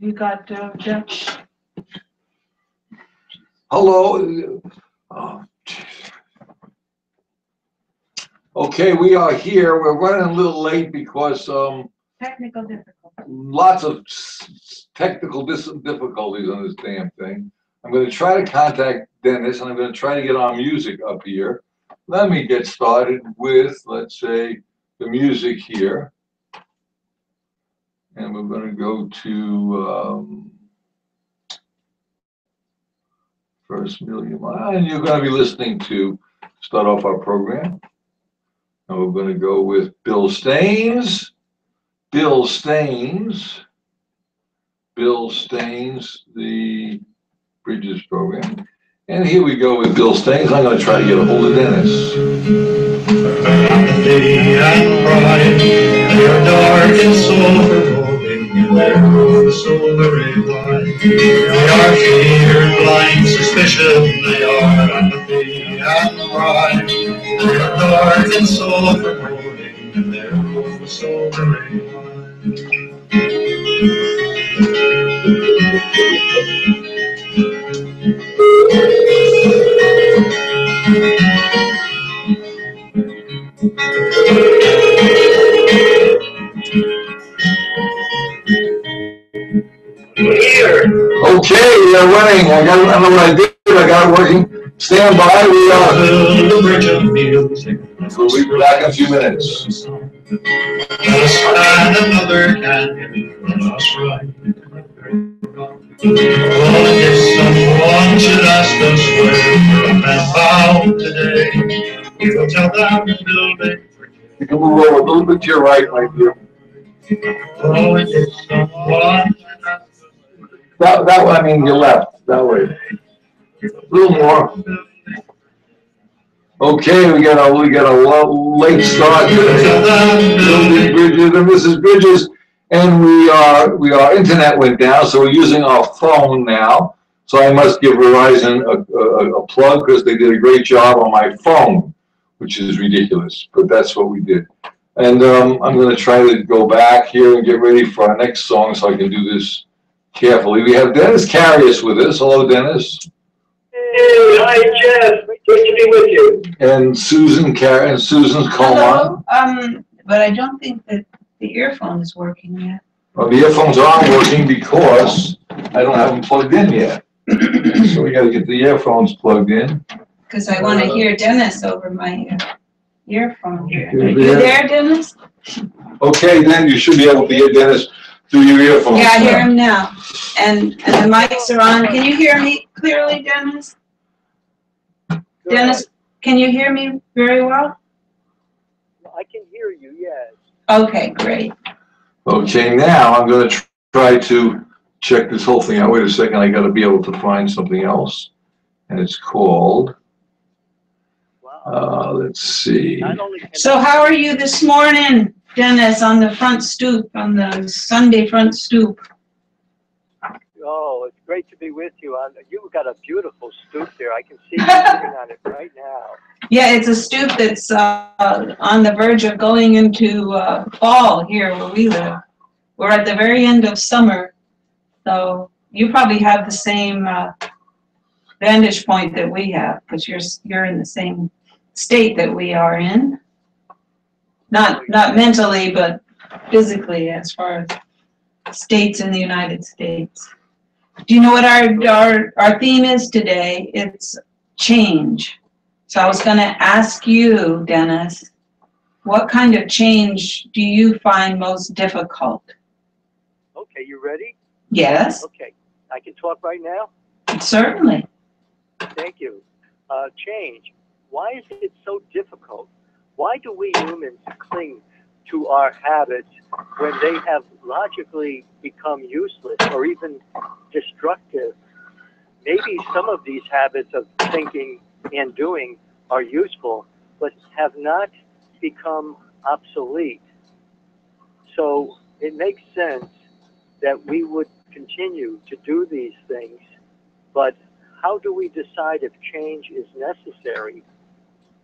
You got Jeff? Hello. Oh, okay, we are here. We're running a little late because Technical difficulty. lots of technical difficulties on this damn thing. I'm going to try to contact Dennis, and I'm going to try to get our music up here. Let me get started with, let's say, the music here. And we're going to go to First Million Mile. And you're going to be listening to start off our program. And we're going to go with Bill Staines. Bill Staines, the Bridges program. And here we go with Bill Staines. I'm going to try to get a hold of Dennis. And bright, your dark and sober rolling in their rooms so very wide. They are fear, blind suspicion, they are apathy and pride. They are dark and sober rolling in their rooms so very wide. Here. Okay, we're running. I don't know what I did. I got it working. Stand by. We'll be back in a few minutes. Another can run us right. Oh, if someone should ask us where we're about today, we will tell them to build it. You can move over a little bit to your right, my dear. Oh, if someone That way, I mean your left. That way. A little more. Okay, we got a late start today. Bridges and Mrs. Bridges, and our internet went down, so we're using our phone now. So I must give Verizon a plug because they did a great job on my phone, which is ridiculous, but that's what we did. And I'm going to try to go back here and get ready for our next song so I can do this carefully. We have Dennis Carius with us. Hello, Dennis. Hey, hi, Jeff. Good to be with you. And Susan's Coleman. Hello. But I don't think that the earphone is working yet. Well, the earphones aren't working because I don't have them plugged in yet. So we got to get the earphones plugged in. Because I want to hear Dennis over my earphone here. You're Are you there, Dennis? Okay, then you should be able to get Dennis through your earphones. Yeah, I hear him now. And the mics are on. Can you hear me clearly, Dennis? Dennis, can you hear me very well? I can hear you, yes. Okay, great. Okay, now I'm going to try to check this whole thing out. Wait a second, I got to be able to find something else. And it's called, let's see. So how are you this morning, Dennis, on the front stoop, on the Sunday front stoop? Oh, it's great to be with you. You've got a beautiful stoop there. I can see you sitting on it right now. Yeah, it's a stoop that's on the verge of going into fall here where we live. We're at the very end of summer, so you probably have the same vantage point that we have because you're in the same state that we are in. Not mentally, but physically, as far as states in the United States. Do you know what our theme is today? It's change. So I was going to ask you, Dennis, what kind of change do you find most difficult? Okay, you ready? Yes. Okay, I can talk right now? Certainly. Thank you. Change. Why is it so difficult? Why do we humans cling to our habits when they have logically become useless or even destructive? Maybe some of these habits of thinking and doing are useful, but have not become obsolete. So it makes sense that we would continue to do these things, but how do we decide if change is necessary?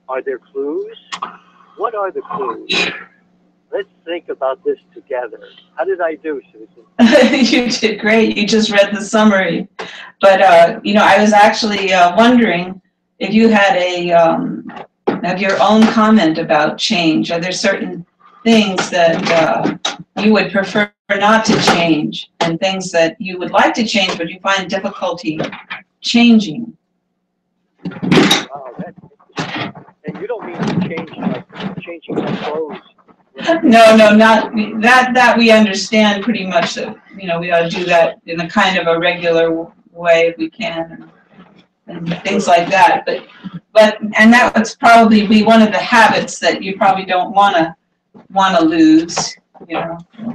Are there clues? What are the clues? let's think about this together. How did I do, Susan? You did great. You just read the summary. But, I was actually wondering if you had have your own comment about change. Are there certain things that you would prefer not to change, and things that you would like to change but you find difficulty changing? Wow, that's interesting. And you don't mean to change, like changing your clothes? Right? No, not that we understand pretty much that, we ought to do that in a kind of a regular way if we can, and things like that. And that would probably be one of the habits that you probably don't want to lose,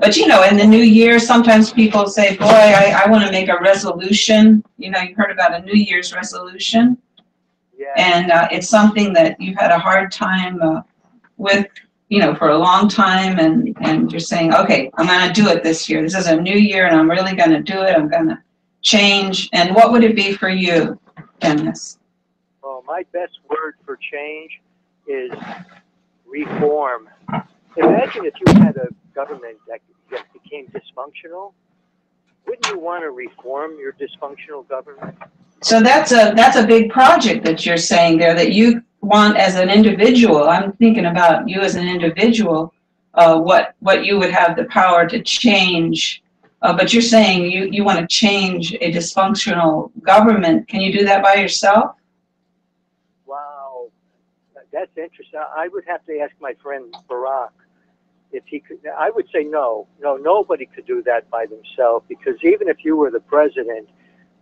But in the new year, sometimes people say, boy, I want to make a resolution. You've heard about a New Year's resolution. Yeah. And it's something that you've had a hard time with, for a long time. And you're saying, okay, I'm going to do it this year. This is a new year and I'm really going to do it. I'm going to change. And what would it be for you, Dennis? Well, my best word for change is reform. Imagine if you had a government that became dysfunctional. Wouldn't you want to reform your dysfunctional government? So that's a big project that you're saying there, that you want as an individual. I'm thinking about you as an individual, what you would have the power to change. But you're saying you want to change a dysfunctional government. Can you do that by yourself? Wow, that's interesting. I would have to ask my friend Barack if he could. I would say no, nobody could do that by themselves, because even if you were the president,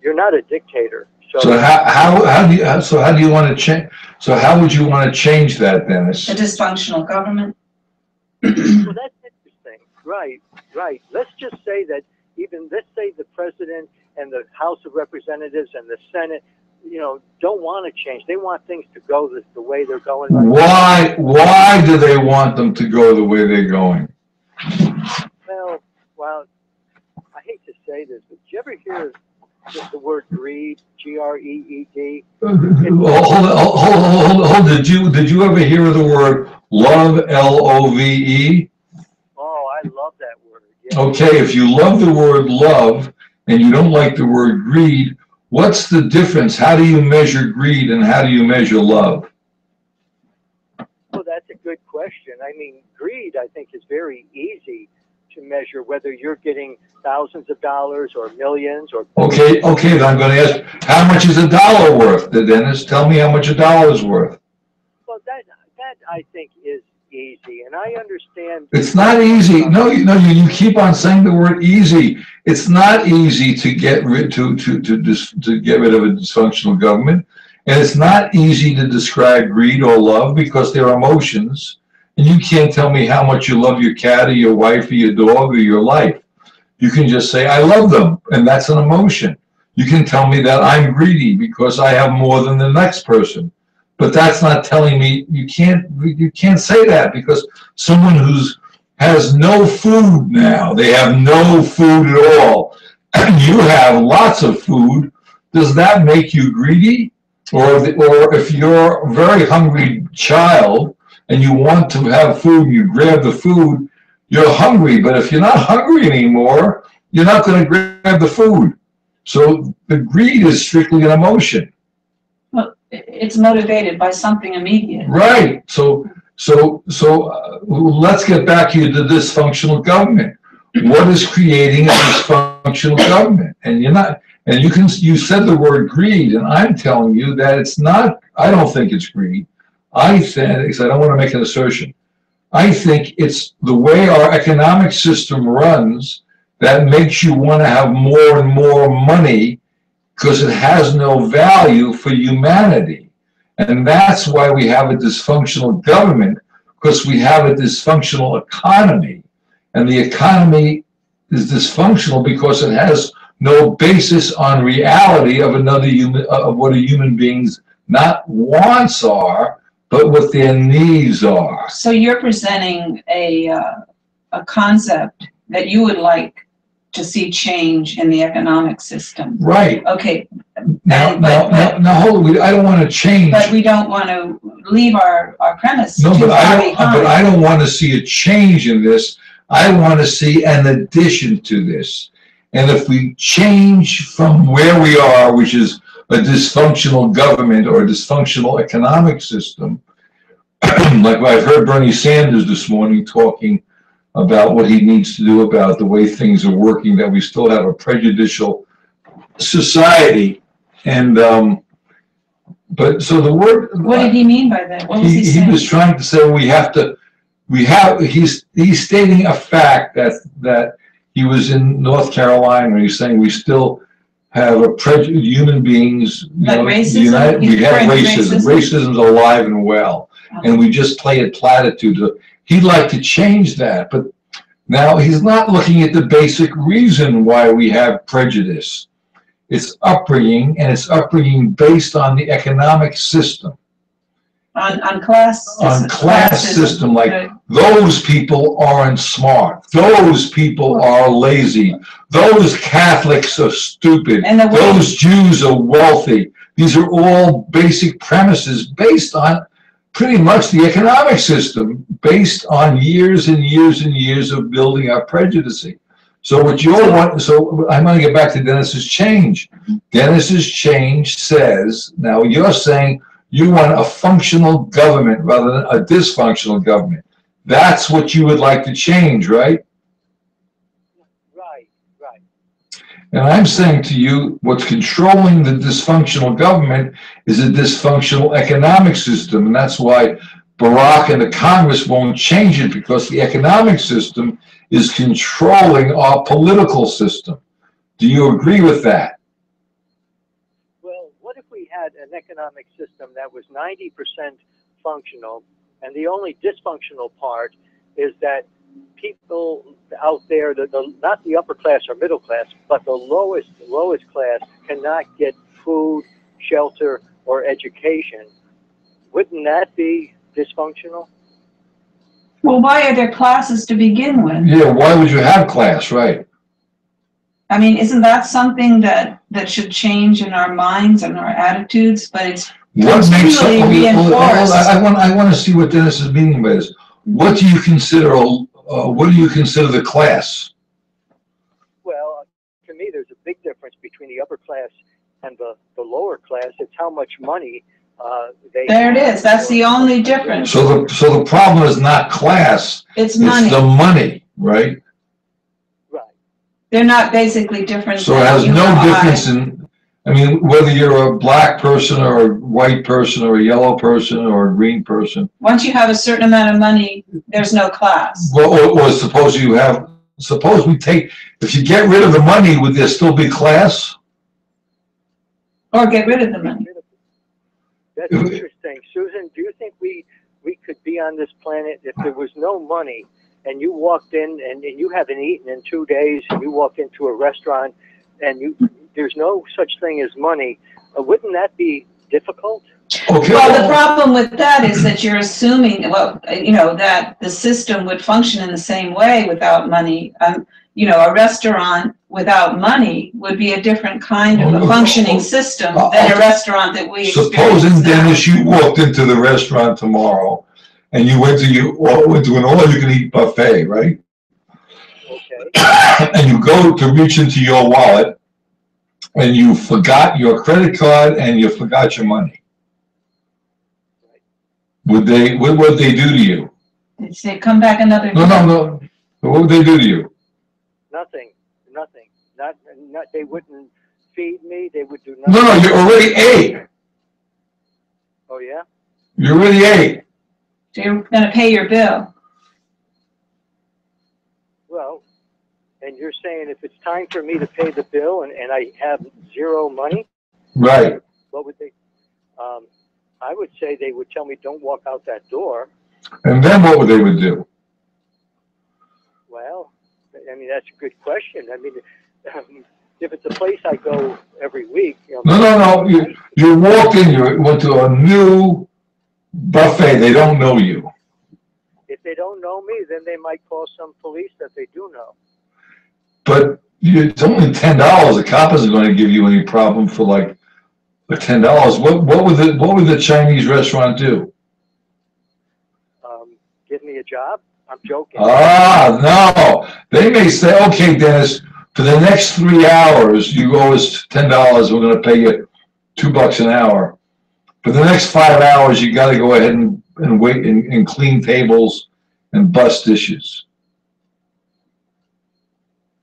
you're not a dictator. So how do you want to change? So how would you want to change that, Dennis? A dysfunctional government. Well, that's interesting. Right. Let's just say that let's say the president and the House of Representatives and the Senate, don't want to change. They want things to go the way they're going. Right now. Why do they want them to go the way they're going? Well, I hate to say this, but did you ever hear the word greed? G-R-E-E-D. Hold. Did you ever hear the word love? L-O-V-E. Oh, I love that word. Yeah. Okay, if you love the word love and you don't like the word greed, what's the difference? How do you measure greed and how do you measure love? Well, that's a good question. I mean, greed, I think, is very easy to measure, whether you're getting thousands of dollars or millions or... Okay, then I'm going to ask, how much is a dollar worth, Dennis? Tell me how much a dollar is worth. Well, that I think is easy, and I understand... It's not easy. No, you keep on saying the word easy. It's not easy to get rid of a dysfunctional government, and it's not easy to describe greed or love because they're emotions. And you can't tell me how much you love your cat or your wife or your dog or your life. You can just say, I love them, and that's an emotion. You can tell me that I'm greedy because I have more than the next person. But that's not telling me, you can't say that, because someone has no food now, they have no food at all, and you have lots of food, does that make you greedy? Or if you're a very hungry child, and you want to have food, you grab the food, you're hungry. But if you're not hungry anymore, you're not going to grab the food. So the greed is strictly an emotion. Well, it's motivated by something immediate. Right. So let's get back here to dysfunctional government. What is creating a dysfunctional government? And you said the word greed, and I'm telling you that it's not. I don't think it's greed. I think, because I don't want to make an assertion, I think it's the way our economic system runs that makes you want to have more and more money because it has no value for humanity. And that's why we have a dysfunctional government, because we have a dysfunctional economy. And the economy is dysfunctional because it has no basis on reality of of what a human being's not wants are, but what their needs are. So you're presenting a concept that you would like to see change in the economic system. Right. Okay, Now, but- now, hold on, I don't want to change. but we don't want to leave our premise No, too but far behind. but I don't want to see a change in this. I want to see an addition to this. And if we change from where we are, which is a dysfunctional government or a dysfunctional economic system, like I've heard Bernie Sanders this morning talking about what he needs to do about the way things are working, that we still have a prejudicial society. And, but so the word. What did he mean by that? What was he saying? He was trying to say he's stating a fact that he was in North Carolina. He's saying we still have a human beings. Like racism? We have racism. Racism's alive and well, and we just play at platitudes. He'd like to change that, but now he's not looking at the basic reason why we have prejudice. It's upbringing, and it's upbringing based on the economic system. On class. On class system, like those people aren't smart. Those people are lazy. Those Catholics are stupid. And those Jews are wealthy. These are all basic premises based on pretty much the economic system, based on years and years and years of building our prejudice. So what you're wanting, so I'm going to get back to Dennis's change. Dennis's change says, now you're saying you want a functional government rather than a dysfunctional government. That's what you would like to change, right? Right. And I'm saying to you, what's controlling the dysfunctional government is a dysfunctional economic system. And that's why Barack and the Congress won't change it, because the economic system is controlling our political system. Do you agree with that? Well, what if we had an economic system that was 90% functional, and the only dysfunctional part is that people out there, not the upper class or middle class, but the lowest class cannot get food, shelter, or education? Wouldn't that be dysfunctional? Well, why are there classes to begin with? Yeah, why would you have class, right? I mean, isn't that something that should change in our minds and our attitudes? But it's continually reinforced. I want to see what Dennis is meaning by this. What do you consider the class? Well, to me, there's a big difference between the upper class and the lower class. It's how much money they there it is. That's the only difference. So the problem is not class. It's money. It's the money, right? Right. They're not basically different. So it has no difference in, I mean, whether you're a black person or a white person or a yellow person or a green person. Once you have a certain amount of money, there's no class. Well, or suppose if you get rid of the money, would there still be class? Or get rid of the money. That's interesting. Susan, do you think we could be on this planet if there was no money, and you walked in and you haven't eaten in 2 days, and you walk into a restaurant and there's no such thing as money? Wouldn't that be difficult? Okay. Well, the problem with that is that you're assuming, well, that the system would function in the same way without money. A restaurant without money would be a different kind of a functioning system than a restaurant that we experience Supposing, now. Dennis, you walked into the restaurant tomorrow and you went to an all-you-can-eat buffet, right? Okay. And you go to reach into your wallet and you forgot your credit card and you forgot your money. What would they do to you? They'd say, come back another day. No. What would they do to you? Nothing. Not. They wouldn't feed me. They would do nothing. No, you already ate. Oh yeah. You already ate. So you're going to pay your bill. Well, and you're saying if it's time for me to pay the bill and I have zero money, Right. what would they? I would say they would tell me, don't walk out that door. And then what would they do? Well, I mean, that's a good question. I mean, if it's a place I go every week. No. You walked in, you went to a new buffet. They don't know you. If they don't know me, then they might call some police that they do know. But It's only $10. The cop isn't going to give you any problem for like $10. What would the Chinese restaurant do? Give me a job? I'm joking. No. They may say, okay, Dennis, for the next 3 hours, you owe us $10. We're going to pay you $2 an hour. For the next 5 hours, you got to go ahead and wait and clean tables and bust dishes.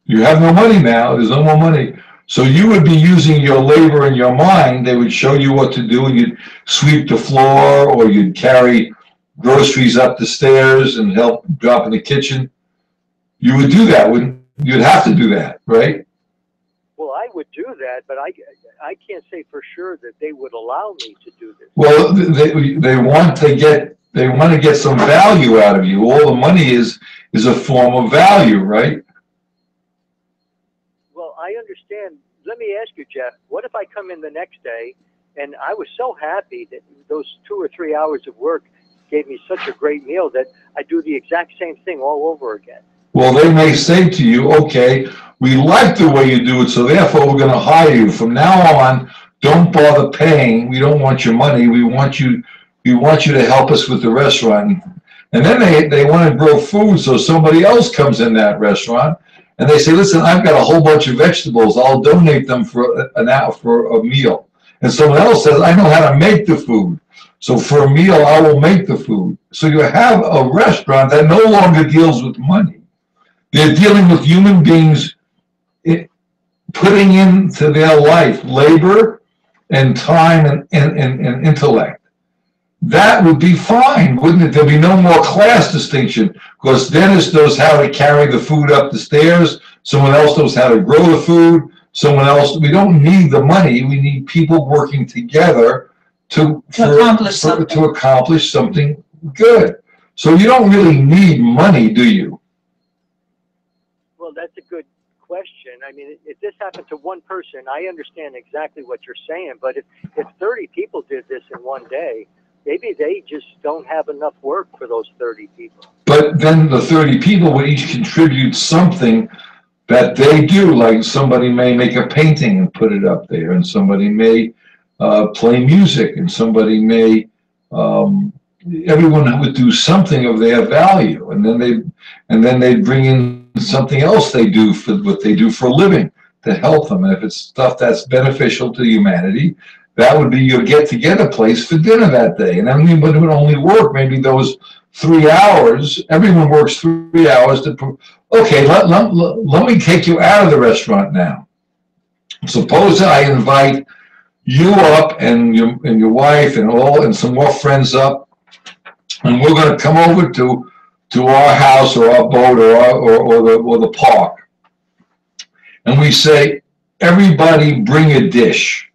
You have no money now. There's no more money. So you would be using your labor and your mind. They would show you what to do, and you'd sweep the floor, or you'd carry groceries up the stairs and help drop in the kitchen. You would do that. You'd have to do that, right? Well, I would do that, but I can't say for sure that they would allow me to do this. Well, they want to get some value out of you. All the money is a form of value, right? Well, I understand. Let me ask you, Jeff, what if I come in the next day and I was so happy that those 2 or 3 hours of work gave me such a great meal that I do the exact same thing all over again? Well, they may say to you, okay, we like the way you do it, so therefore we're going to hire you. From now on, don't bother paying. We don't want your money. We want you to help us with the restaurant. And then they want to grow food, so somebody else comes in that restaurant and they say, listen, I've got a whole bunch of vegetables. I'll donate them for a meal. And someone else says, I know how to make the food. So for a meal, I will make the food. So you have a restaurant that no longer deals with money. They're dealing with human beings putting into their life labor and time and intellect. That would be fine, wouldn't it? There'd be no more class distinction, because Dennis knows how to carry the food up the stairs. Someone else knows how to grow the food. Someone else. We don't need the money. We need people working together to accomplish something good. So you don't really need money, do you? Well, that's a good question. I mean, if this happened to one person, I understand exactly what you're saying. But if 30 people did this in one day, maybe they just don't have enough work for those 30 people. But then the 30 people would each contribute something that they do. Like somebody may make a painting and put it up there, and somebody may play music, and somebody may, everyone would do something of their value, and then they bring in something else they do for what they do for a living to help them. And if it's stuff that's beneficial to humanity, that would be your get-together place for dinner that day. And everybody would only work maybe those 3 hours. Everyone works 3 hours okay, let me take you out of the restaurant now. Suppose I invite you up and your wife and some more friends up, and we're going to come over to our house or our boat or the park, and we say, everybody bring a dish.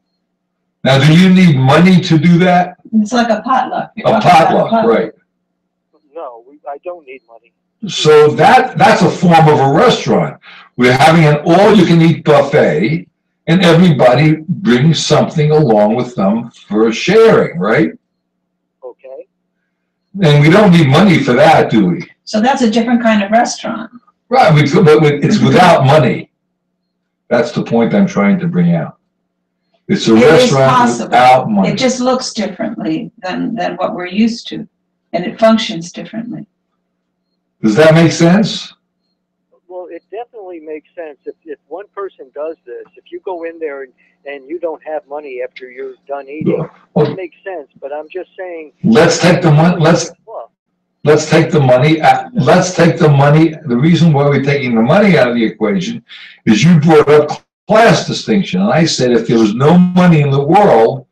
Now, do you need money to do that? It's like a potluck. A potluck, right? No, I don't need money. So that's a form of a restaurant. We're having an all-you-can-eat buffet, and everybody brings something along with them for sharing, right? Okay. And we don't need money for that, do we? So that's a different kind of restaurant. Right, but it's without money. That's the point I'm trying to bring out. It's a restaurant without money. It just looks differently than what we're used to, and it functions differently. Does that make sense? Well, it definitely makes sense. If one person does this, if you go in there and you don't have money after you're done eating, it makes sense. But I'm just saying. Let's take the money. Let's take the money. Let's take the money. The reason why we're taking the money out of the equation is you brought up class distinction, and I said if there was no money in the world,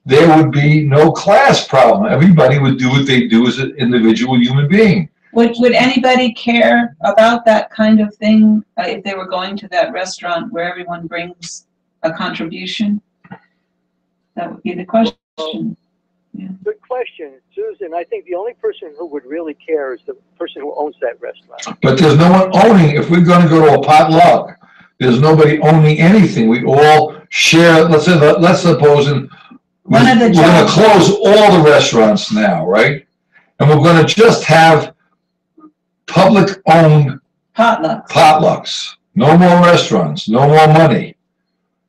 there would be no class problem. Everybody would do what they do as an individual human being. Would anybody care about that kind of thing if they were going to that restaurant where everyone brings a contribution? That would be the question. Yeah. Good question, Susan. I think the only person who would really care is the person who owns that restaurant. But there's no one owning. If we're going to go to a potluck, there's nobody owning anything. We all share. Let's suppose we're going to close all the restaurants now, right? And we're going to just have public-owned potlucks. No more restaurants, no more money.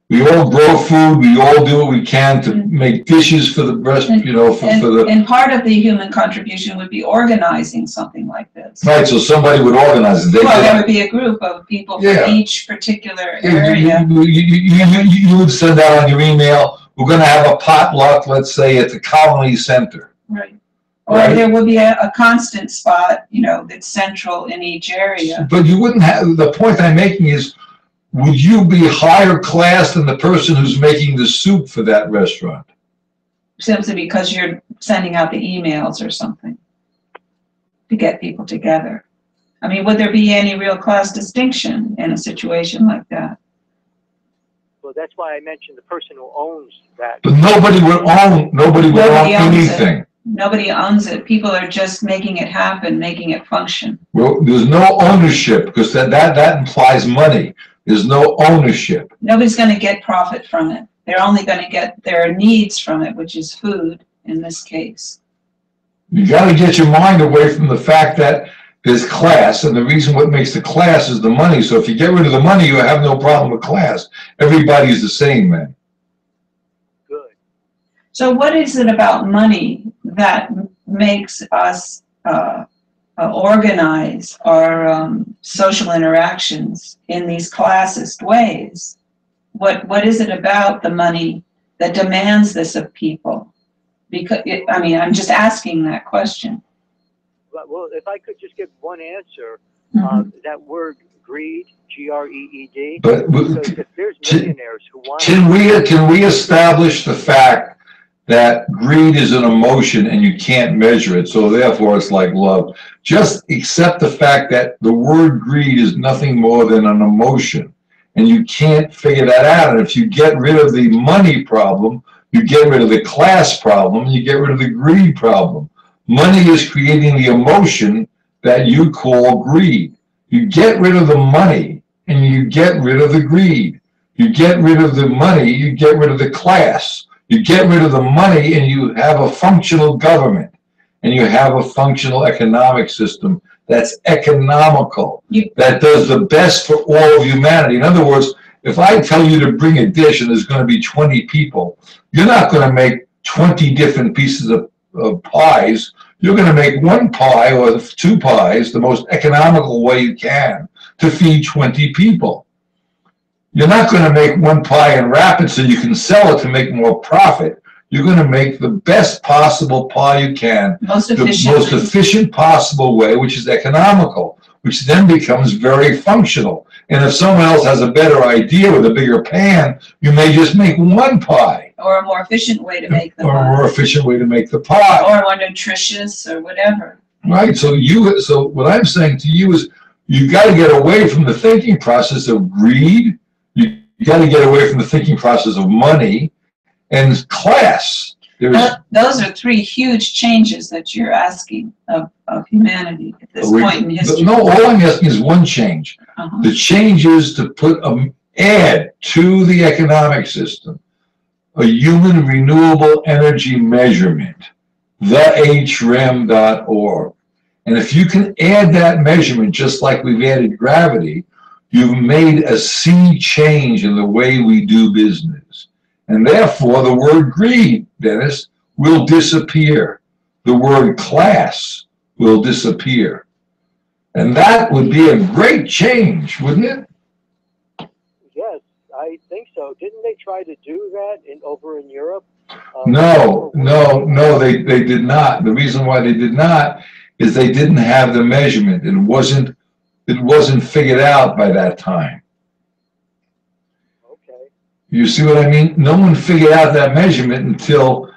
We all grow food, we all do what we can to make dishes for the rest, you know, for the... And part of the human contribution would be organizing something like this. Right, so somebody would organize it. Well, there would be a group of people from each particular area. You would send out on your email, we're gonna have a potluck, let's say, at the Colony Center. Right. Or there would be a constant spot, you know, that's central in each area. But you wouldn't have, the point I'm making is, would you be higher class than the person who's making the soup for that restaurant? Simply because you're sending out the emails or something to get people together. I mean, would there be any real class distinction in a situation like that? Well, that's why I mentioned the person who owns that. But nobody would own anything. Nobody owns it. People are just making it happen, making it function. Well, there's no ownership because that implies money. There's no ownership. Nobody's going to get profit from it. They're only going to get their needs from it, which is food in this case. You got to get your mind away from the fact that there's class, and the reason what makes the class is the money. So if you get rid of the money, you have no problem with class. Everybody's the same, man. Good. So what is it about money that makes us organize our social interactions in these classist ways? What is it about the money that demands this of people? Because I mean, I'm just asking that question. Well, if I could just give one answer, that word greed, G-R-E-E-D. But if there's millionaires who want, can we establish the fact that greed is an emotion and you can't measure it, so therefore it's like love? Just accept the fact that the word greed is nothing more than an emotion, and you can't figure that out. And if you get rid of the money problem, you get rid of the class problem, you get rid of the greed problem. Money is creating the emotion that you call greed. You get rid of the money and you get rid of the greed. You get rid of the money, you get rid of the class. You get rid of the money and you have a functional government, and you have a functional economic system that's economical, that does the best for all of humanity. In other words, if I tell you to bring a dish and there's going to be 20 people, you're not going to make 20 different pieces of pies. You're going to make one pie or two pies the most economical way you can to feed 20 people. You're not going to make one pie and wrap it so you can sell it to make more profit. You're going to make the best possible pie you can, the most efficient possible way, which is economical, which then becomes very functional. And if someone else has a better idea with a bigger pan, you may just make one pie. Or a more efficient way to make the pie. Or a more efficient way to make the pie. Or more nutritious or whatever. Right, so what I'm saying to you is you got to get away from the thinking process of greed. You got to get away from the thinking process of money and class. Those are three huge changes that you're asking of humanity at this point in history. No, all I'm asking is one change. The change is to add to the economic system a human renewable energy measurement, thehrem.org. And if you can add that measurement, just like we've added gravity, you've made a sea change in the way we do business. And therefore, the word greed, Dennis, will disappear. The word class will disappear. And that would be a great change, wouldn't it? Yes, I think so. Didn't they try to do that over in Europe? No, they did not. The reason why they did not is they didn't have the measurement. It wasn't figured out by that time. You see what I mean? No one figured out that measurement until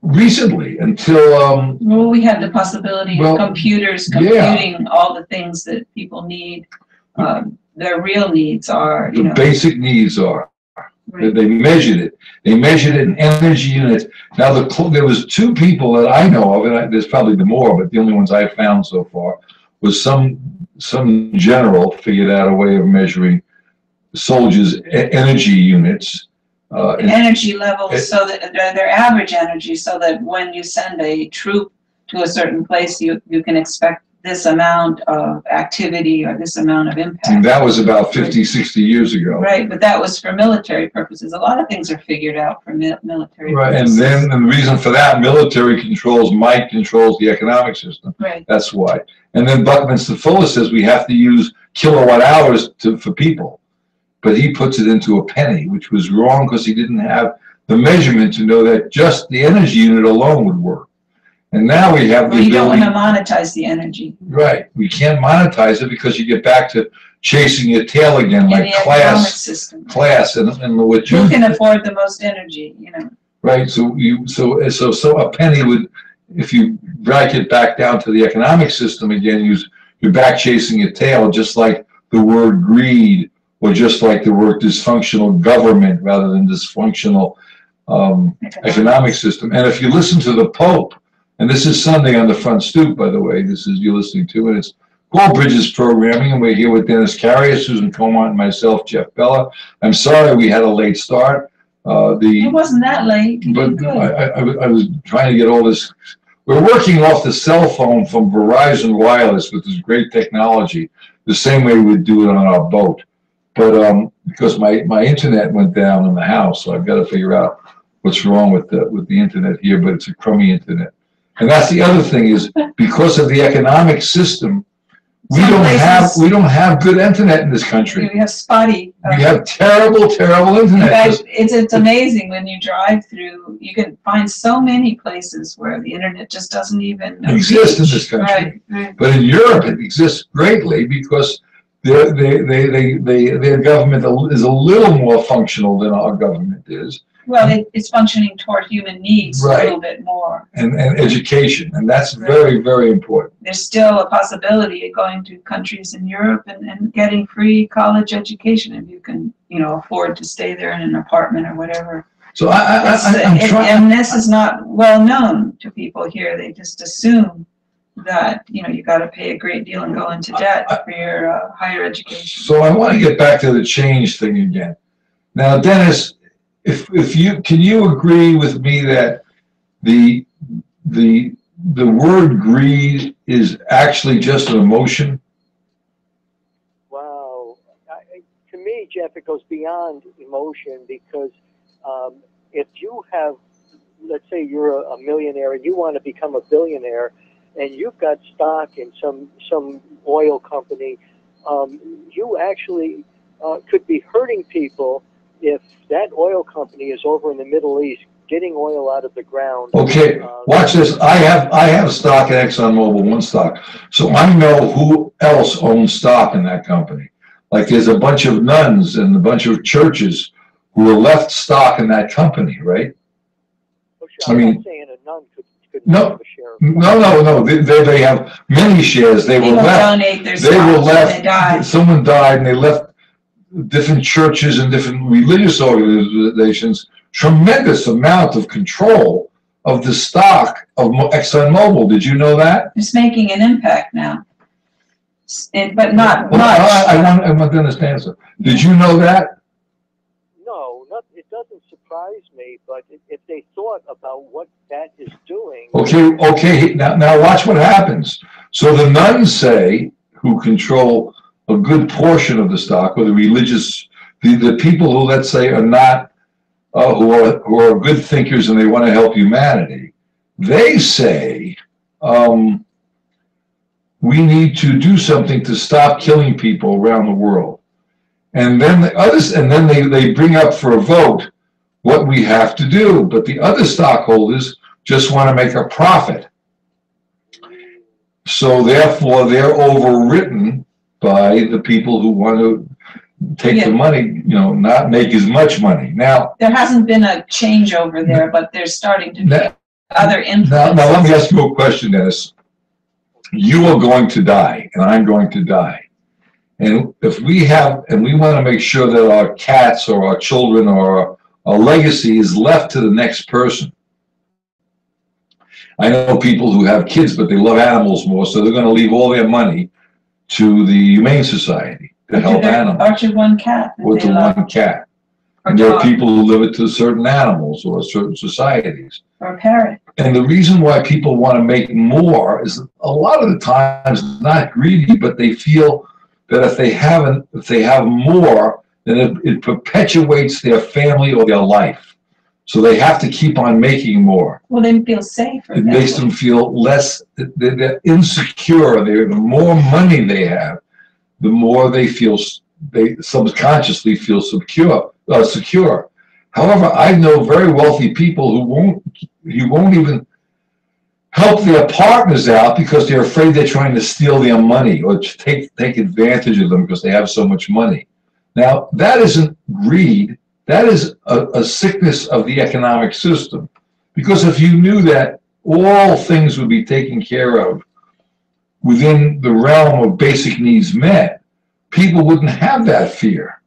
recently, well, we had the possibility of computers computing all the things that people need. Their real needs are, the basic needs are. Right. They measured it. They measured it in energy units. Now, there was two people that I know of, and there's probably more, but the only ones I've found so far was some general figured out a way of measuring soldiers' energy units. Energy levels, so that their average energy, so that when you send a troop to a certain place, you can expect this amount of activity or this amount of And impact. that was about 50, 60 years ago. Right, but that was for military purposes. A lot of things are figured out for military Right, and purposes. then the reason for that, military might controls the economic system. Right, That's why. And then Buckminster Fuller says we have to use kilowatt hours for people. But he puts it into a penny, which was wrong because he didn't have the measurement to know that just the energy unit alone would work. And now we have the well, you don't ability. want to monetize the energy. Right, we can't monetize it because you get back to chasing your tail again, In like the economic class, system. and what you. Who can afford the most energy, you know? Right, so a penny would, if you break it back down to the economic system again, you're back chasing your tail, just like the word greed, or just like the word dysfunctional government rather than dysfunctional economic system. And if you listen to the Pope, and this is Sunday on the Front Stoop, by the way, this is you're listening to, and it's Paul Bridges Programming, and we're here with Dennis Carrier, Susan Comont, and myself, Jeff Bella. I'm sorry we had a late start. It wasn't that late. You But did good. I was trying to get all this. We're working off the cell phone from Verizon Wireless with this great technology, the same way we'd do it on our boat. But because my internet went down in the house, so I've got to figure out what's wrong with the internet here. But it's a crummy internet, and that's the other thing is because of the economic system, we don't have good internet in this country. We have spotty. We have terrible In internet. fact, it's amazing when you drive through, you can find so many places where the internet just doesn't even Exist in reach. this country. Right, right. But in Europe, it exists greatly because their government is a little more functional than our government is, Well, it's functioning toward human needs a Right. little bit more. and education, and that's very, very important. There's still a possibility of going to countries in Europe and getting free college education if you can, you know, afford to stay there in an apartment or whatever. So I'm trying. And this is not well known to people here. They just assume that, you know, you got to pay a great deal and go into debt for your higher education. So I want to get back to the change thing again. Now, Dennis, if you can you agree with me that the word greed is actually just an emotion? Wow. To me, Jeff, it goes beyond emotion because if you have, let's say you're a millionaire and you want to become a billionaire and you've got stock in some oil company, you actually could be hurting people if that oil company is over in the Middle East getting oil out of the ground. Okay, watch this. I have stock in ExxonMobil, one stock. So I know who else owns stock in that company. Like there's a bunch of nuns and a bunch of churches who are left stock in that company, right? Oh, sure. I mean, I'm not saying a nun could No. have a share of No. They have many shares. They were People left. donate their They were stock left. and they die. Someone died, and they left different churches and different religious organizations tremendous amount of control of the stock of ExxonMobil. Did you know that? It's making an impact now, but not Well, much. I want to understand something. Did you know that? No, it doesn't surprise me, but if they thought about what that is doing. Okay. Now watch what happens. So the nuns say, who control a good portion of the stock, or the religious, the people who, let's say, are not, who are good thinkers and they want to help humanity, they say, we need to do something to stop killing people around the world. And then they bring up for a vote what we have to do. But the other stockholders just want to make a profit. So therefore, they're overwritten by the people who want to take the money, not make as much money. Now, There hasn't been a change over there, but there's starting to be other influences. now let me ask you a question, Dennis. You are going to die, and I'm going to die. And if we want to make sure that our cats or our children or our legacy is left to the next person. I know people who have kids, but they love animals more, so they're going to leave all their money to the Humane Society to help animals. Or to one cat. Or to one cat. And there are people who live it to certain animals or certain societies. or parrot. And the reason why people want to make more is a lot of the times not greedy, but they feel that if they have more, then it perpetuates their family or their life. So they have to keep on making more. Well, they feel safer. It makes them feel less, they're insecure. The more money they have, the more they feel, they subconsciously feel secure. However, I know very wealthy people who won't even help their partners out because they're afraid they're trying to steal their money or take advantage of them because they have so much money. Now, that isn't greed. That is a sickness of the economic system. Because if you knew that all things would be taken care of within the realm of basic needs met, people wouldn't have that fear.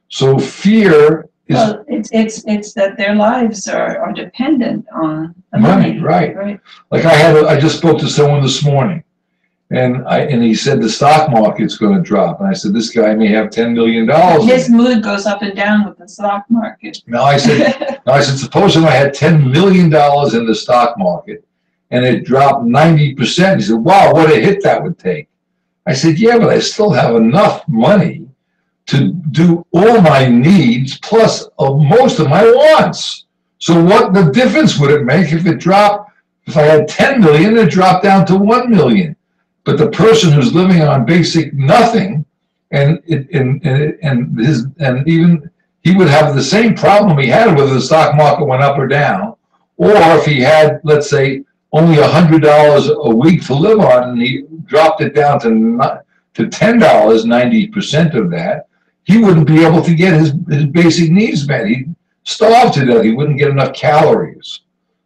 So fear is... Well, it's that their lives are dependent on the money, right. Like I just spoke to someone this morning, and he said the stock market's going to drop, and I said this guy may have $10 million. His mood goes up and down with the stock market. Now I said, supposing I had $10 million in the stock market, and it dropped 90%. He said, wow, what a hit that would take. I said, yeah, but I still have enough money to do all my needs plus most of my wants. So what the difference would it make if it dropped? If I had 10 million, it dropped down to 1 million. But the person who's living on basic nothing, and even he would have the same problem he had whether the stock market went up or down, or if he had, let's say, only $100 a week to live on, and he dropped it down to $10, 90% of that, he wouldn't be able to get his basic needs met. He'd starve to death. He wouldn't get enough calories.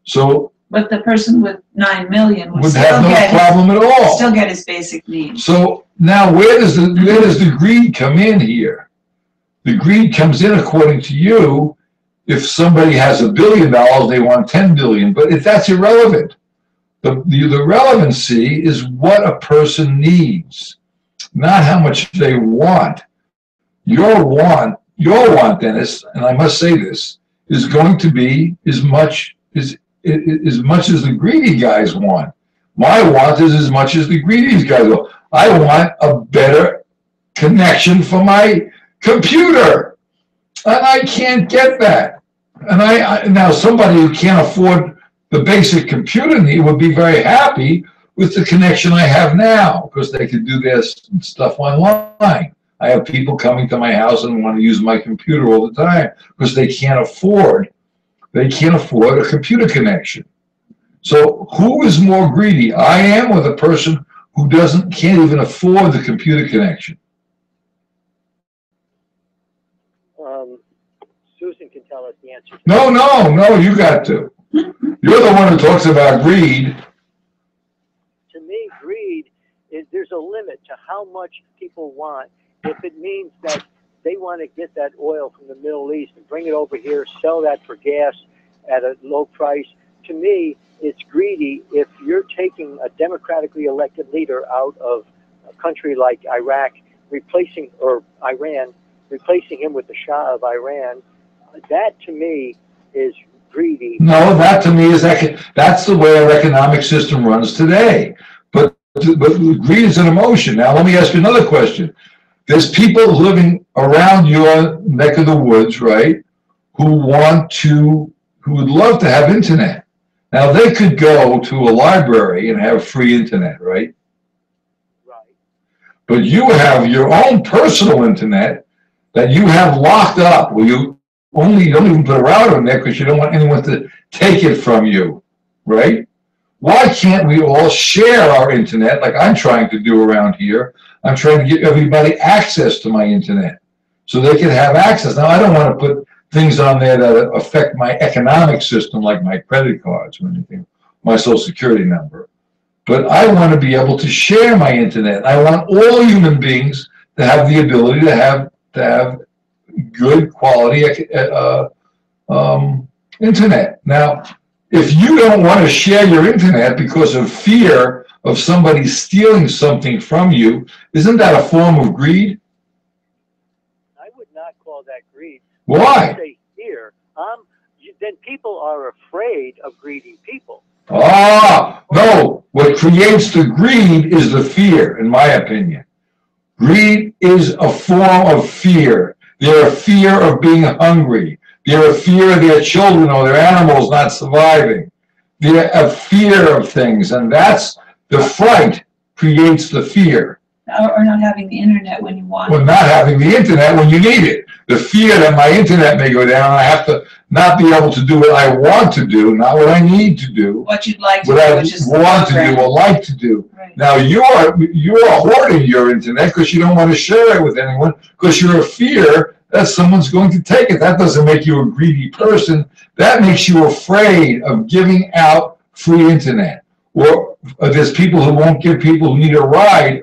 So, but the person with 9 million would have no problem at all. Still get his basic needs. So now, where does the greed come in here? The greed comes in, according to you, if somebody has $1 billion, they want 10 billion. But if that's irrelevant, the relevancy is what a person needs, not how much they want. Your want, Dennis, and I must say this, is going to be as much as the greedy guys want. My want is as much as the greedy guys want. I want a better connection for my computer, and I can't get that. And now somebody who can't afford the basic computer need would be very happy with the connection I have now because they could do their stuff online. I have people coming to my house and want to use my computer all the time because they can't afford a computer connection. So who is more greedy? I am, or the person who can't even afford the computer connection? Susan can tell us the answer. No, you got to. You're the one who talks about greed. To me, greed is there's a limit to how much people want. If it means that they want to get that oil from the Middle East and bring it over here, sell that for gas at a low price, to me, it's greedy if you're taking a democratically elected leader out of a country like Iran, replacing him with the Shah of Iran. That, to me, is greedy. No, that to me is that's the way our economic system runs today. But greed is an emotion. Now, let me ask you another question. There's people living around your neck of the woods, right, who would love to have internet. Now, they could go to a library and have free internet, right? Right. But you have your own personal internet that you have locked up, where you don't even put a router in there because you don't want anyone to take it from you, right? Why can't we all share our internet like I'm trying to do around here? I'm trying to give everybody access to my internet so they can have access. Now, I don't want to put things on there that affect my economic system like my credit cards or anything, my social security number. But I want to be able to share my internet. I want all human beings to have the ability to have good quality internet. Now, if you don't want to share your internet because of fear of somebody stealing something from you, isn't that a form of greed? I would not call that greed. Why? I say fear. then people are afraid of greedy people. Ah, no. What creates the greed is the fear, in my opinion. Greed is a form of fear. They're a fear of being hungry. They're a fear of their children or their animals not surviving. They're a fear of things, and that's the fright creates the fear. Or not having the internet when you want Or it. not having the internet when you need it. The fear that my internet may go down and I have to not be able to do what I want to do, not what I need to do, What you'd like to what do, I which is want to do or like to do. Right. Now you are hoarding your internet because you don't want to share it with anyone because you're a fear that someone's going to take it. That doesn't make you a greedy person. That makes you afraid of giving out free internet. Or there's people who won't give people who need a ride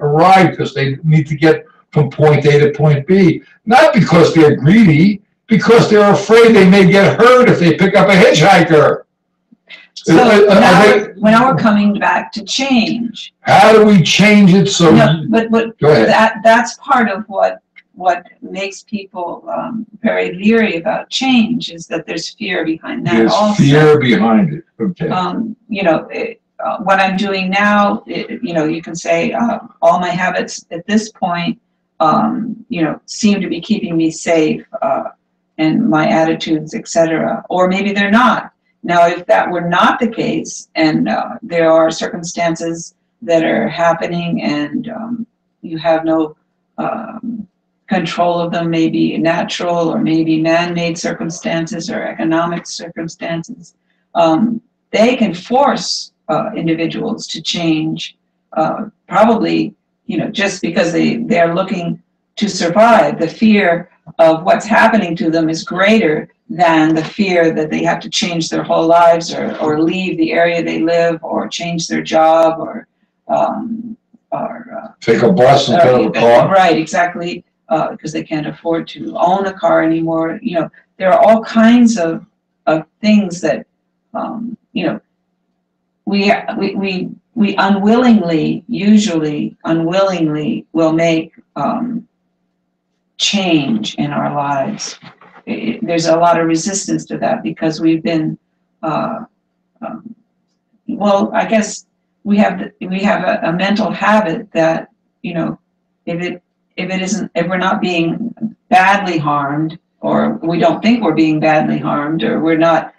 because they need to get from point A to point B. Not because they're greedy, because they're afraid they may get hurt if they pick up a hitchhiker. So now we're coming back to change. How do we change it so? No, but go ahead. That's part of what makes people very leery about change is that there's fear behind that. There's also. fear behind it. Okay. What I'm doing now, you can say all my habits at this point, seem to be keeping me safe, and my attitudes, etc. Or maybe they're not. Now, if that were not the case, and there are circumstances that are happening, and you have no control of them, maybe natural or maybe man-made circumstances or economic circumstances, they can force individuals to change, probably, just because they're looking to survive. The fear of what's happening to them is greater than the fear that they have to change their whole lives or leave the area they live or change their job or take a bus instead of a car. Right, exactly, because they can't afford to own a car anymore. There are all kinds of things that we usually unwillingly will make change in our lives. There's a lot of resistance to that because we've been, I guess we have a mental habit that, if we're not being badly harmed, or we don't think we're being badly harmed, or we're not,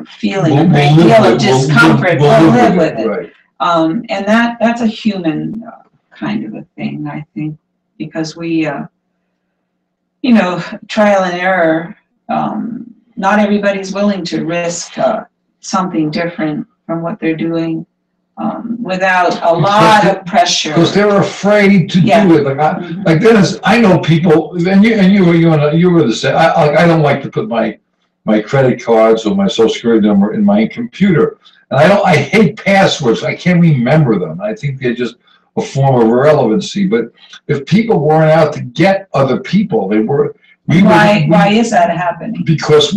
feeling a great deal of discomfort, we'll live with it. Right. And that's a human kind of a thing, I think, because we, trial and error, not everybody's willing to risk something different from what they're doing without a lot of pressure. Because they're afraid to do it. Like Dennis, I know people, and you were the same. I don't like to put my credit cards or my social security number in my computer. And I hate passwords. I can't remember them. I think they're just a form of irrelevancy. But if people weren't out to get other people, Why is that happening? Because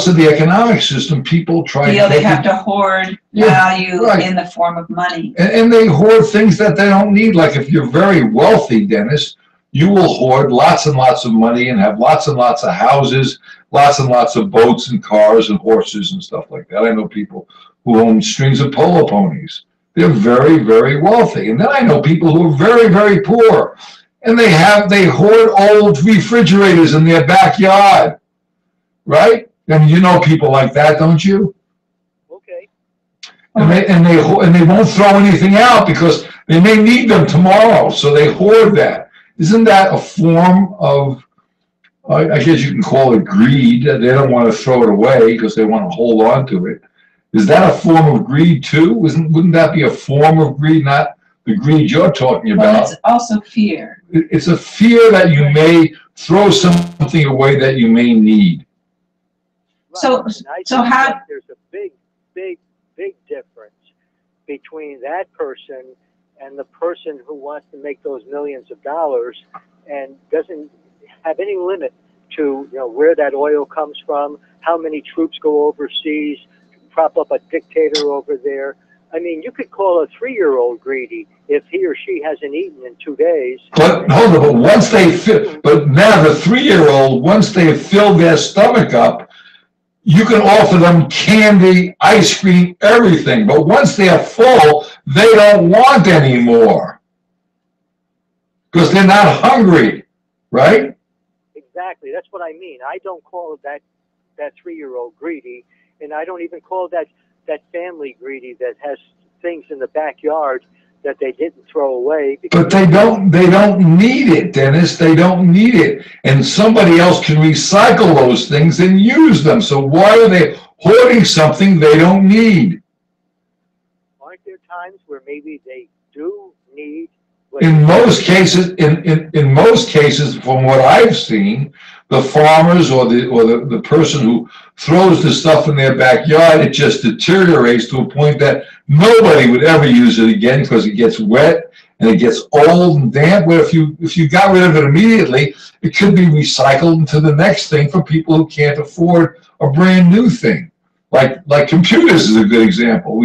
of the economic system, people feel they have to hoard value in the form of money. And they hoard things that they don't need. Like if you're very wealthy, Dennis, you will hoard lots and lots of money and have lots and lots of houses, lots and lots of boats and cars and horses and stuff like that. I know people who own strings of polo ponies. They're very, very wealthy. And then I know people who are very, very poor. And they hoard old refrigerators in their backyard. Right? And you know people like that, don't you? Okay. And they won't throw anything out because they may need them tomorrow, so they hoard that. Isn't that a form of, I guess you can call it greed? They don't want to throw it away because they want to hold on to it. Is that a form of greed too? Wouldn't that be a form of greed, not the greed you're talking about? Well, it's also fear. It's a fear that you may throw something away that you may need. So how? There's a big difference between that person and the person who wants to make those millions of dollars and doesn't have any limit to where that oil comes from, how many troops go overseas, prop up a dictator over there. I mean, you could call a 3-year-old greedy if he or she hasn't eaten in 2 days. But hold on, but once they fill, but now the 3-year-old, once they have filled their stomach up, you can offer them candy, ice cream, everything. But once they're full, they don't want any more because they're not hungry, right? Exactly. That's what I mean. I don't call that 3-year-old greedy, and I don't even call that family greedy that has things in the backyard that they didn't throw away. But they don't need it, Dennis. They don't need it. And somebody else can recycle those things and use them. So why are they hoarding something they don't need? Aren't there times where maybe they do need? In most cases, in most cases, from what I've seen, the farmers or the person who throws the stuff in their backyard, it just deteriorates to a point that nobody would ever use it again because it gets wet and it gets old and damp. Where if you got rid of it immediately, it could be recycled into the next thing for people who can't afford a brand new thing. Like computers is a good example.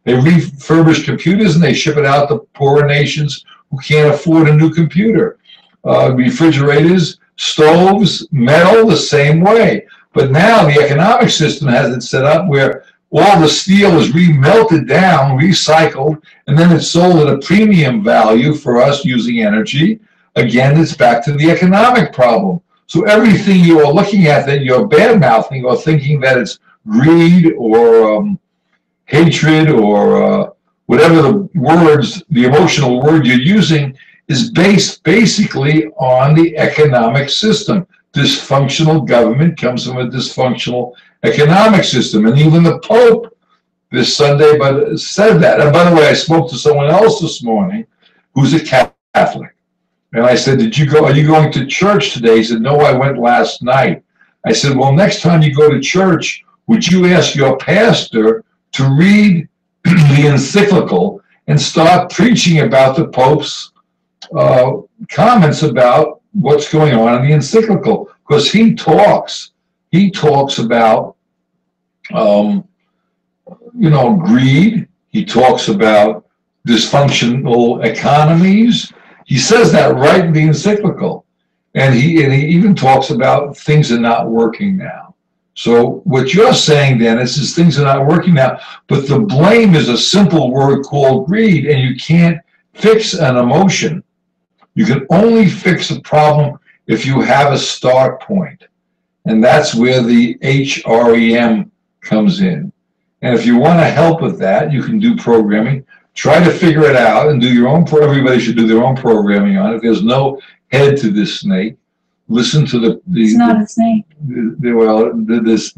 They refurbish computers and they ship it out to poorer nations who can't afford a new computer. Refrigerators, stoves, metal, the same way. But now the economic system has it set up where all the steel is remelted down, recycled, and then it's sold at a premium value for us using energy. Again, it's back to the economic problem. So everything you are looking at that you're bad-mouthing or thinking that it's greed or hatred or whatever the emotional word you're using is based basically on the economic system. Dysfunctional government comes from a dysfunctional economic system. And even the Pope this Sunday said that. And by the way, I spoke to someone else this morning who's a Catholic. And I said, are you going to church today? He said, no, I went last night. I said, well, next time you go to church, would you ask your pastor to read the encyclical and start preaching about the Pope's comments about what's going on in the encyclical? Because he talks about, greed. He talks about dysfunctional economies. He says that right in the encyclical. And he even talks about things are not working now. So what you're saying, Dennis, is things are not working now, but the blame is a simple word called greed, and you can't fix an emotion. You can only fix a problem if you have a start point. And that's where the HREM comes in. And if you want to help with that, you can do programming. Try to figure it out and do your own. Everybody should do their own programming on it. There's no head to this snake. Listen to the it's not a snake. This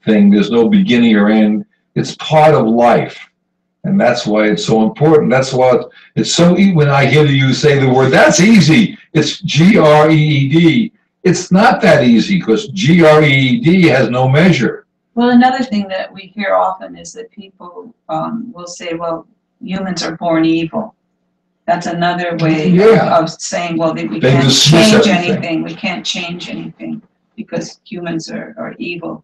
thing. There's no beginning or end. It's part of life, and that's why it's so important. That's why it's so easy when I hear you say the word. That's easy. It's GREED. It's not that easy because GREED has no measure. Well, another thing that we hear often is that people will say, "Well, humans are born evil." That's another way of saying, well, we can't change anything. We can't change anything because humans are evil.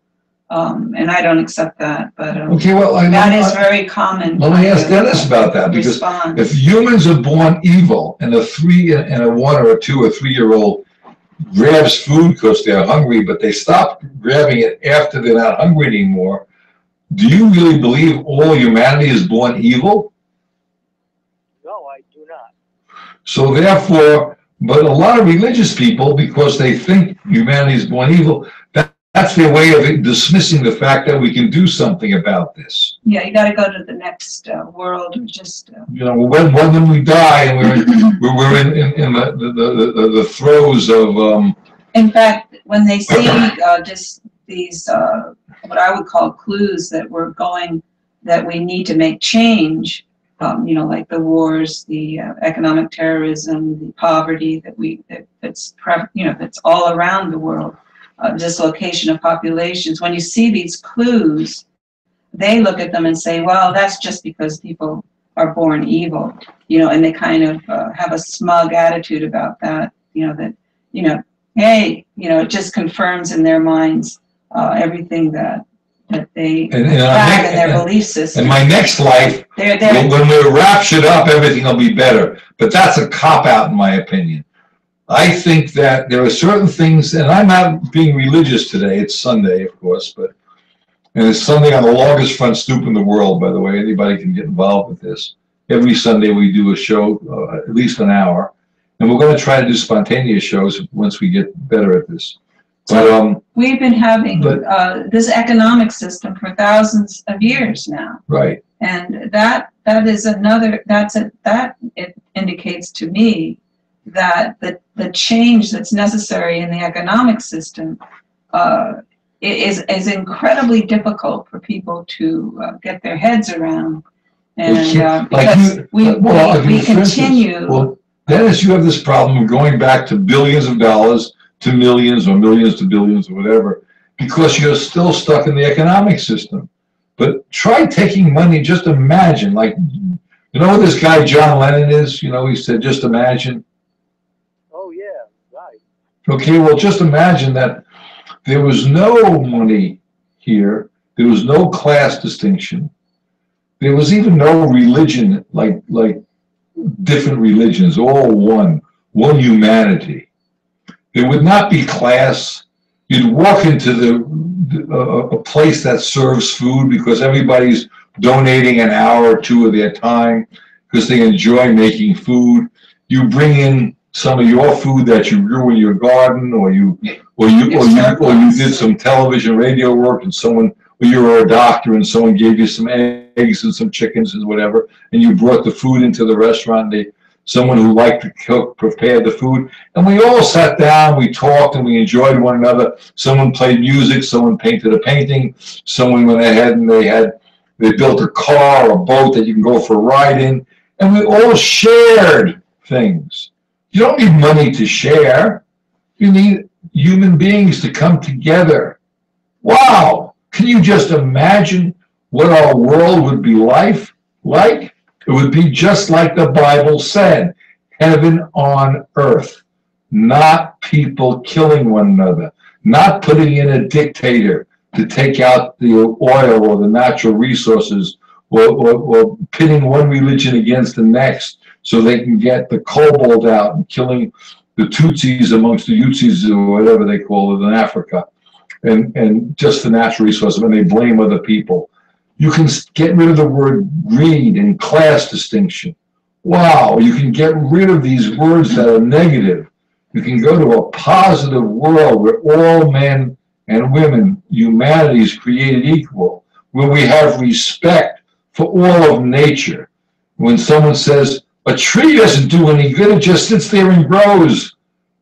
And I don't accept that. But okay, well, that is very common. Let me ask Dennis about that, because if humans are born evil and a 1 or a 2 or 3-year-old grabs food because they're hungry, but they stop grabbing it after they're not hungry anymore, do you really believe all humanity is born evil? So therefore, but a lot of religious people, because they think humanity is born evil, that's their way of dismissing the fact that we can do something about this. Yeah, you got to go to the next world, or just. When we die and we're in the throes of. In fact, when they see just these what I would call clues that that we need to make change. Like the wars, the economic terrorism, the poverty that's all around the world, dislocation of populations. When you see these clues, they look at them and say, well, that's just because people are born evil, and they kind of have a smug attitude about that, hey, it just confirms in their minds everything that that they And have in their belief system. in my next life, They're when we're raptured up, everything will be better. But that's a cop-out, in my opinion. I think that there are certain things, and I'm not being religious today. It's Sunday, of course, and it's Sunday on the longest front stoop in the world, by the way. Anybody can get involved with this. Every Sunday we do a show, at least an hour, and we're going to try to do spontaneous shows once we get better at this. But we've been having this economic system for thousands of years now. Right. And that is another, that it indicates to me that the change that's necessary in the economic system is incredibly difficult for people to get their heads around. And because we continue. Well, Dennis, you have this problem of going back to billions of dollars to millions or millions to billions or whatever, because you're still stuck in the economic system. But try taking money, just imagine, like, you know who this guy John Lennon is? You know, he said, just imagine. Oh, yeah, right. Okay, well, just imagine that there was no money here. There was no class distinction. There was even no religion, like different religions, all one humanity. There would not be class. You'd walk into a place that serves food because everybody's donating an hour or two of their time because they enjoy making food. You bring in some of your food that you grew in your garden, or you did some television, radio work, and you were a doctor and someone gave you some eggs and some chickens and whatever, and you brought the food into the restaurant. Someone who liked to cook prepared the food, and we all sat down, we talked, and we enjoyed one another. Someone played music, someone painted a painting, someone went ahead and they built a car, a boat that you can go for a ride in, and we all shared things. You don't need money to share. You need human beings to come together. Wow! Can you just imagine what our world would be like? It would be just like the Bible said, heaven on earth, not people killing one another, not putting in a dictator to take out the oil or the natural resources, or pitting one religion against the next so they can get the cobalt out and killing the Tutsis amongst the Utsis or whatever they call it in Africa, and just the natural resources when they blame other people. You can get rid of the word greed and class distinction. Wow, you can get rid of these words that are negative. You can go to a positive world where all men and women, humanity is created equal, where we have respect for all of nature. When someone says, a tree doesn't do any good, it just sits there and grows.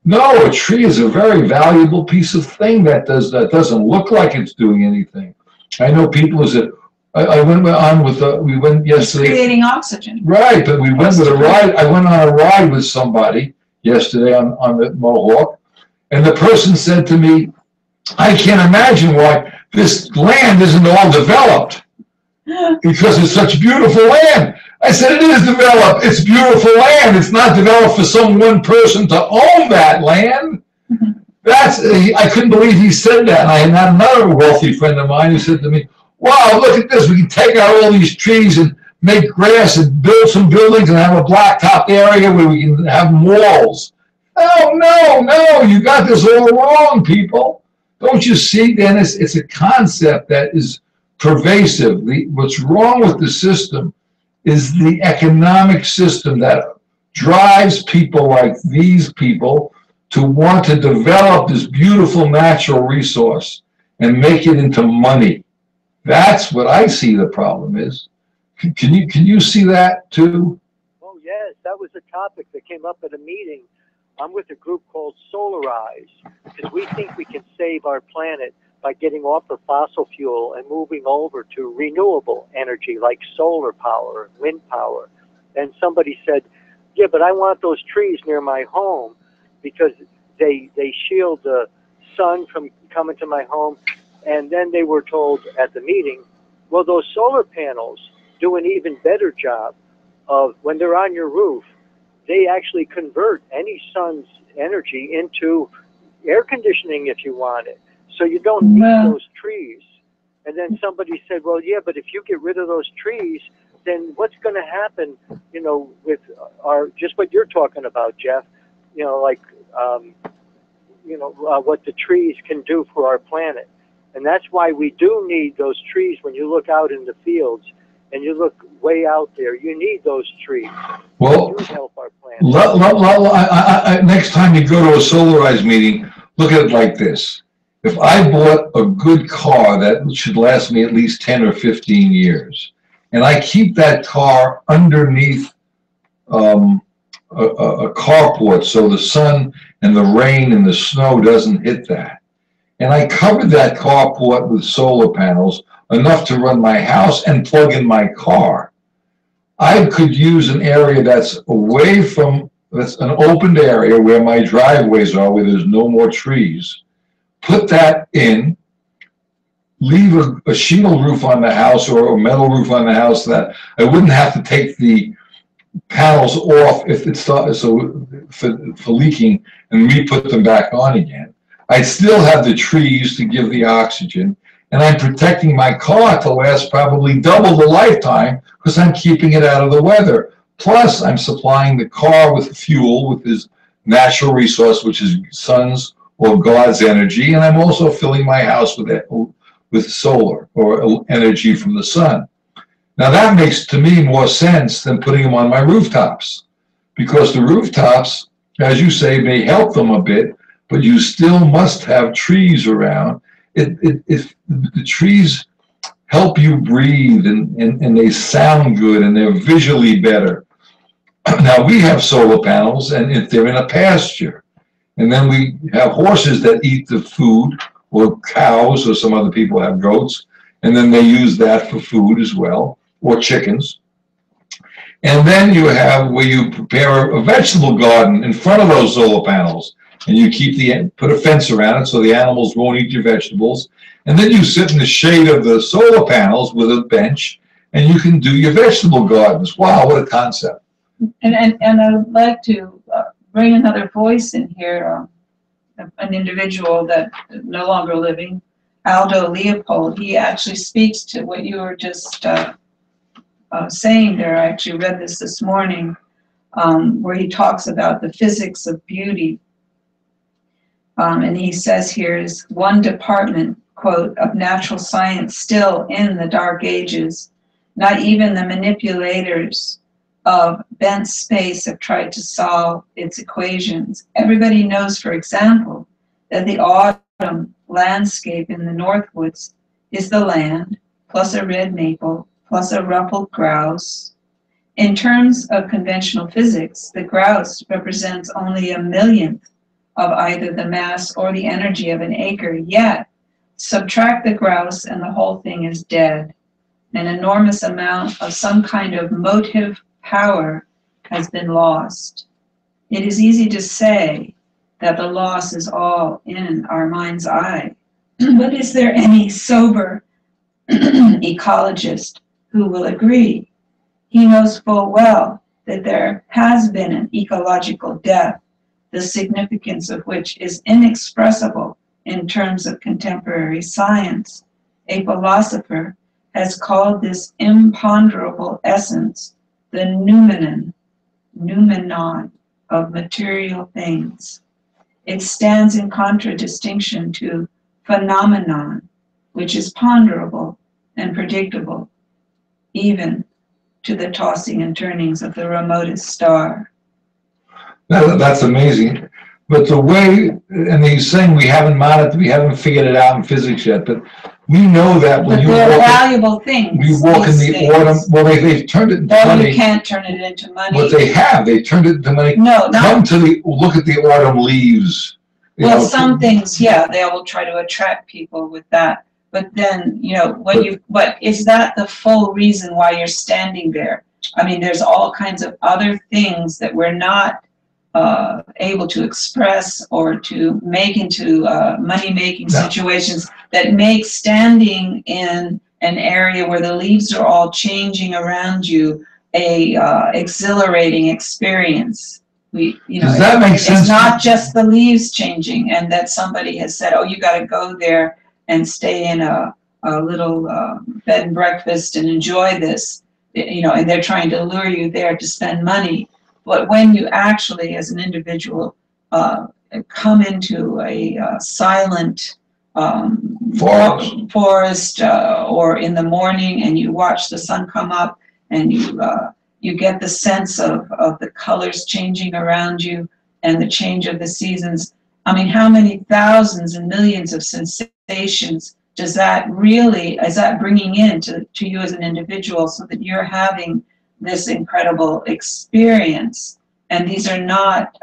No, a tree is a very valuable piece of thing that doesn't look like it's doing anything. I know people who said, I went on with we went yesterday. It's creating oxygen. Right, but we went with a ride. I went on a ride with somebody yesterday on the Mohawk, and the person said to me, I can't imagine why this land isn't all developed because it's such beautiful land. I said, it is developed. It's beautiful land. It's not developed for some one person to own that land. I couldn't believe he said that. And I had another wealthy friend of mine who said to me, wow, look at this. We can take out all these trees and make grass and build some buildings and have a blacktop area where we can have malls. No, you got this all wrong, people. Don't you see, Dennis? It's a concept that is pervasive. What's wrong with the system is the economic system that drives people like these people to want to develop this beautiful natural resource and make it into money. That's what I see the problem is. Can you see that too? Oh, yes, that was a topic that came up at a meeting. I'm with a group called Solarize, because we think we can save our planet by getting off of fossil fuel and moving over to renewable energy like solar power, wind power. And somebody said, yeah, but I want those trees near my home because they shield the sun from coming to my home. And then they were told at the meeting, well, those solar panels do an even better job of when they're on your roof, they actually convert any sun's energy into air conditioning if you want it. So you don't need those trees. And then somebody said, well, yeah, but if you get rid of those trees, then what's going to happen, you know, with just what you're talking about, Jeff, you know, like, what the trees can do for our planet. And that's why we do need those trees. When you look out in the fields and you look way out there, you need those trees. Well, They do help our planet. next time you go to a Solarized meeting, look at it like this. If I bought a good car that should last me at least 10 or 15 years, and I keep that car underneath a carport so the sun and the rain and the snow doesn't hit that, and I covered that carport with solar panels enough to run my house and plug in my car, I could use an area that's away from, that's an opened area where my driveways are, where there's no more trees, put that in, leave a shingle roof on the house or a metal roof on the house that I wouldn't have to take the panels off if it started, so for leaking, and re-put them back on again. I'd still have the trees to give the oxygen, and I'm protecting my car to last probably double the lifetime because I'm keeping it out of the weather. Plus, I'm supplying the car with fuel, with this natural resource, which is sun's or God's energy, and I'm also filling my house with solar or energy from the sun. Now that makes to me more sense than putting them on my rooftops, because the rooftops, as you say, may help them a bit, but you still must have trees around. If the trees help you breathe and they sound good and they're visually better. Now we have solar panels and if they're in a pasture, and then we have horses that eat the food, or cows, or some other people have goats, and then they use that for food as well, or chickens. And then you have where you prepare a vegetable garden in front of those solar panels, and you put a fence around it so the animals won't eat your vegetables. And then you sit in the shade of the solar panels with a bench, and you can do your vegetable gardens. Wow, what a concept! And I would like to bring another voice in here, an individual that no longer living, Aldo Leopold. He actually speaks to what you were just saying there. I actually read this morning, where he talks about the physics of beauty. And he says here is one department, quote, of natural science still in the dark ages. Not even the manipulators of bent space have tried to solve its equations. Everybody knows, for example, that the autumn landscape in the Northwoods is the land plus a red maple plus a ruffled grouse. In terms of conventional physics, the grouse represents only 1/1,000,000th of either the mass or the energy of an acre, yet subtract the grouse and the whole thing is dead. An enormous amount of some kind of motive power has been lost. It is easy to say that the loss is all in our mind's eye, but is there any sober ecologist who will agree? He knows full well that there has been an ecological death, the significance of which is inexpressible in terms of contemporary science. A philosopher has called this imponderable essence the noumenon of material things. It stands in contradistinction to phenomenon, which is ponderable and predictable, even to the tossing and turnings of the remotest star. That's amazing. But the way, and he's saying we haven't figured it out in physics yet, but we know that when but they're valuable things. We walk in the autumn, well, they've turned it into money. You can't turn it into money. But they turned it into money. No, look at the autumn leaves. Well, some things, yeah, they will try to attract people with that. But then, but is that the full reason why you're standing there? I mean, there's all kinds of other things that we're not able to express or to make into money-making situations that make standing in an area where the leaves are all changing around you a exhilarating experience. Does that make sense? It's not just the leaves changing, and that somebody has said, "Oh, you got to go there and stay in a a little bed and breakfast and enjoy this, and they're trying to lure you there to spend money. But when you actually, as an individual, come into a silent forest or in the morning, and you watch the sun come up, and you get the sense of the colors changing around you and the change of the seasons. I mean, how many thousands and millions of sensations is that bringing in to you as an individual, so that you're having this incredible experience? And these are not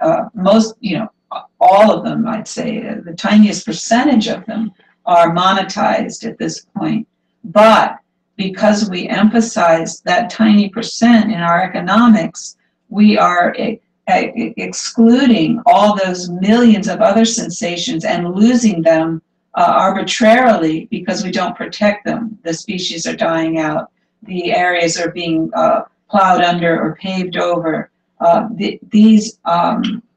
all of them, I'd say, the tiniest percentage of them are monetized at this point. But because we emphasize that tiny percent in our economics, we are excluding all those millions of other sensations and losing them arbitrarily because we don't protect them. The species are dying out. The areas are being plowed under or paved over. These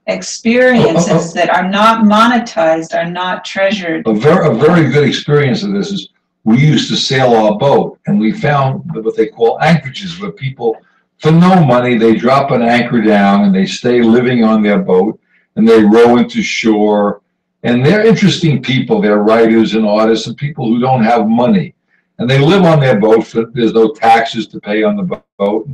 experiences that are not monetized are not treasured. A very good experience of this is we used to sail our boat, and we found what they call anchorages, where people, for no money, they drop an anchor down and they stay living on their boat, and they row into shore. And they're interesting people. They're writers and artists and people who don't have money, and they live on their boat. There's no taxes to pay on the boat.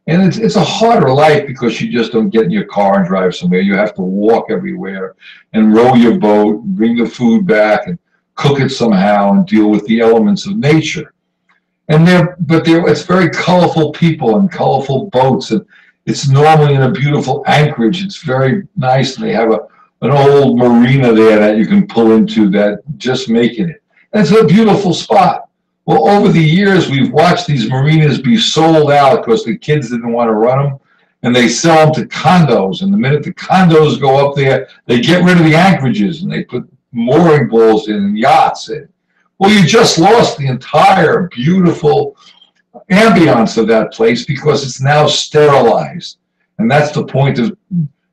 And it's a harder life because you just don't get in your car and drive somewhere. You have to walk everywhere and row your boat, bring the food back and cook it somehow and deal with the elements of nature. And it's very colorful people and colorful boats, and it's normally in a beautiful anchorage. It's very nice, and they have an old marina there that you can pull into that just making it. And it's a beautiful spot. Well, over the years, we've watched these marinas be sold out because the kids didn't want to run them, and they sell them to condos. And the minute the condos go up there, they get rid of the anchorages, and they put mooring balls in and yachts in. Well, you just lost the entire beautiful ambiance of that place because it's now sterilized. And that's the point of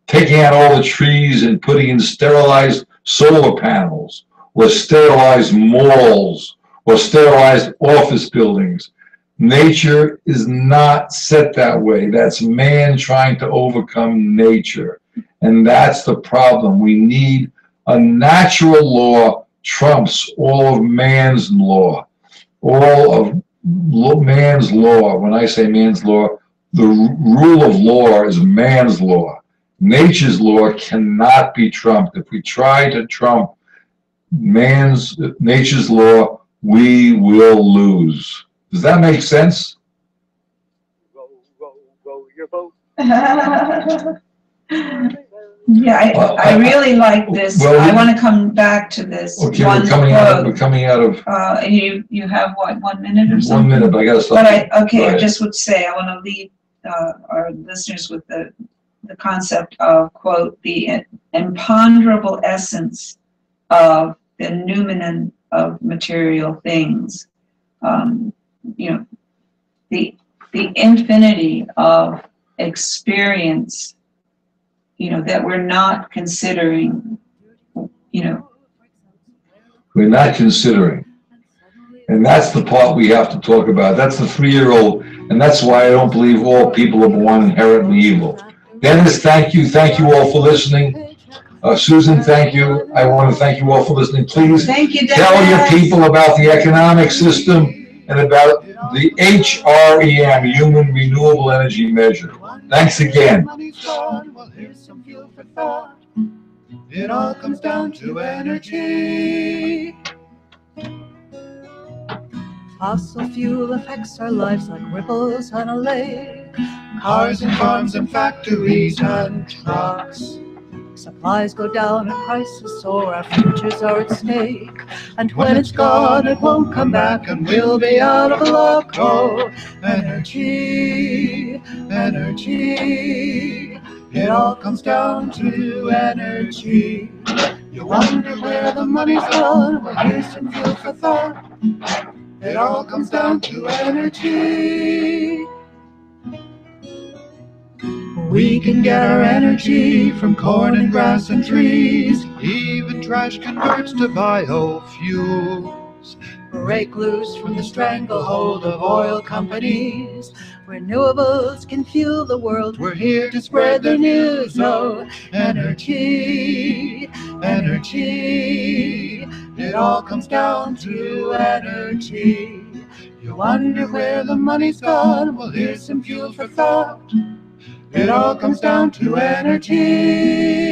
taking out all the trees and putting in sterilized solar panels or sterilized malls or sterilized office buildings. Nature is not set that way. That's man trying to overcome nature. And that's the problem. We need a natural law trumps all of man's law. All of man's law. When I say man's law, the rule of law is man's law. Nature's law cannot be trumped. If we try to trump nature's law, we will lose. Does that make sense? Row your boat. Yeah, I really like this. Well, I want to come back to this. Okay, one we're coming out of you have what, 1 minute or something? 1 minute, but I gotta stop. But I just would say I want to leave our listeners with the concept of, quote, the imponderable essence of the noumenon of material things. The infinity of experience, that we're not considering, We're not considering. And that's the part we have to talk about. That's the 3-year-old, and that's why I don't believe all people are born inherently evil. Dennis, thank you. Thank you all for listening. Susan, thank you. I want to thank you all for listening. Please thank you, tell your people about the economic system and about the HREM, Human Renewable Energy Measure. Thanks again. Well, here's some fuel for thought. It all comes down to energy. Fossil fuel affects our lives like ripples on a lake. Cars and farms and factories and trucks. Supplies go down and prices soar, our futures are at stake. And when it's gone, it won't come back and we'll be out of luck. Oh, energy, energy. It all comes down to energy. You wonder where the money's gone? Well, here's some fuel for thought. It all comes down to energy. We can get our energy from corn and grass and trees. Even trash converts to biofuels. Break loose from the stranglehold of oil companies. Renewables can fuel the world. We're here to spread the news. Oh, energy, energy. It all comes down to energy. You wonder where the money's gone? Well, here's some fuel for thought. It all comes down to energy.